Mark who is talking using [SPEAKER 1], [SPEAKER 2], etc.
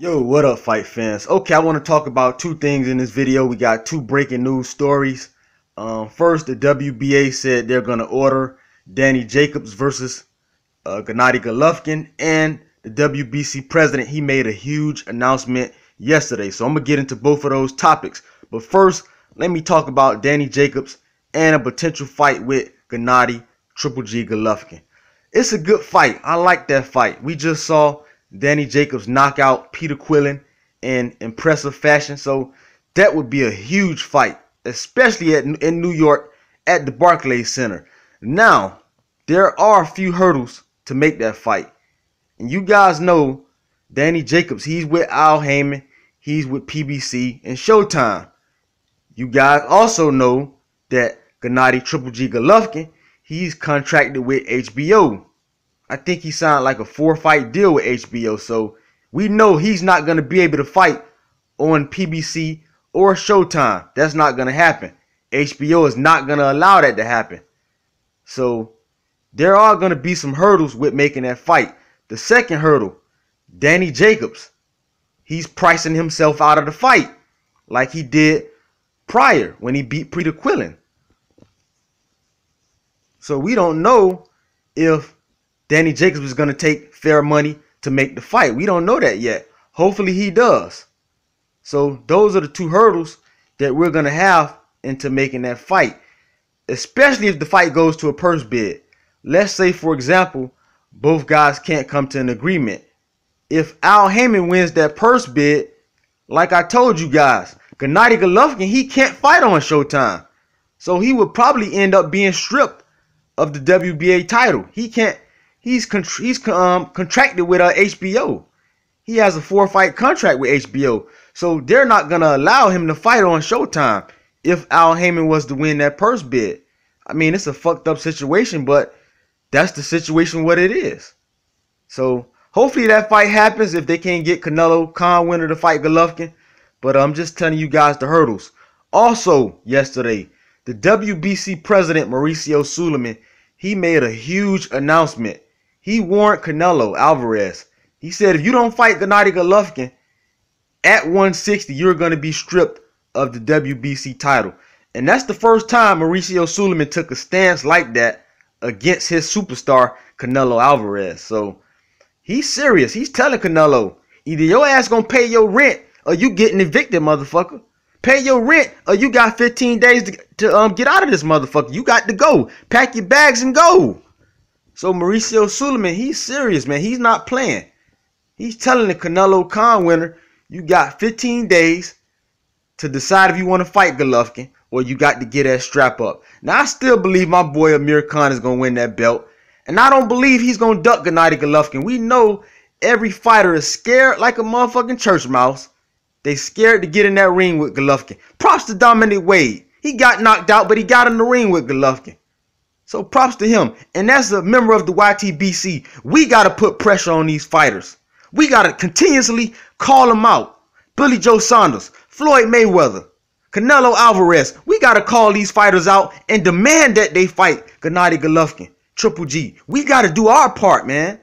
[SPEAKER 1] Yo, what up, fight fans? Okay, I want to talk about two things in this video. We got two breaking news stories. First, the WBA said they're going to order Danny Jacobs versus Gennady Golovkin, and the WBC president, he made a huge announcement yesterday. So I'm going to get into both of those topics. But first, let me talk about Danny Jacobs and a potential fight with Gennady G Golovkin. It's a good fight. I like that fight. We just saw Danny Jacobs knock out Peter Quillin in impressive fashion. So that would be a huge fight, especially in New York at the Barclays Center. Now, there are a few hurdles to make that fight. And you guys know Danny Jacobs, he's with Al Heyman, he's with PBC and Showtime. You guys also know that Gennady G Golovkin, he's contracted with HBO. I think he signed like a 4-fight deal with HBO. So we know he's not going to be able to fight on PBC or Showtime. That's not going to happen. HBO is not going to allow that to happen. So there are going to be some hurdles with making that fight. The second hurdle, Danny Jacobs, he's pricing himself out of the fight like he did prior when he beat Peter Quillin. So we don't know if Danny Jacobs is going to take fair money to make the fight. We don't know that yet. Hopefully he does. So those are the two hurdles that we're going to have into making that fight, especially if the fight goes to a purse bid. Let's say, for example, both guys can't come to an agreement. If Al Heyman wins that purse bid, like I told you guys, Gennady Golovkin, he can't fight on Showtime. So he would probably end up being stripped of the WBA title. He can't. He's contracted with HBO. He has a 4-fight contract with HBO. So they're not going to allow him to fight on Showtime if Al Heyman was to win that purse bid. I mean, it's a fucked up situation, but that's the situation what it is. So hopefully that fight happens if they can't get Canelo winner to fight Golovkin. But I'm just telling you guys the hurdles. Also, yesterday, the WBC president, Mauricio Suleiman, he made a huge announcement. He warned Canelo Alvarez. He said, if you don't fight Gennady Golovkin at 160, you're going to be stripped of the WBC title. And that's the first time Mauricio Suleiman took a stance like that against his superstar, Canelo Alvarez. So he's serious. He's telling Canelo, either your ass going to pay your rent or you getting evicted, motherfucker. Pay your rent or you got 15 days to get out of this motherfucker. You got to go. Pack your bags and go. So Mauricio Suleiman, he's serious, man. He's not playing. He's telling the Canelo winner, you got 15 days to decide if you want to fight Golovkin or you got to get that strap up. Now, I still believe my boy Amir Khan is going to win that belt. And I don't believe he's going to duck Gennady Golovkin. We know every fighter is scared like a motherfucking church mouse. They scared to get in that ring with Golovkin. Props to Dominic Wade. He got knocked out, but he got in the ring with Golovkin. So props to him. And as a member of the YTBC, we got to put pressure on these fighters. We got to continuously call them out. Billy Joe Saunders, Floyd Mayweather, Canelo Alvarez. We got to call these fighters out and demand that they fight Gennady Golovkin, Triple G. We got to do our part, man.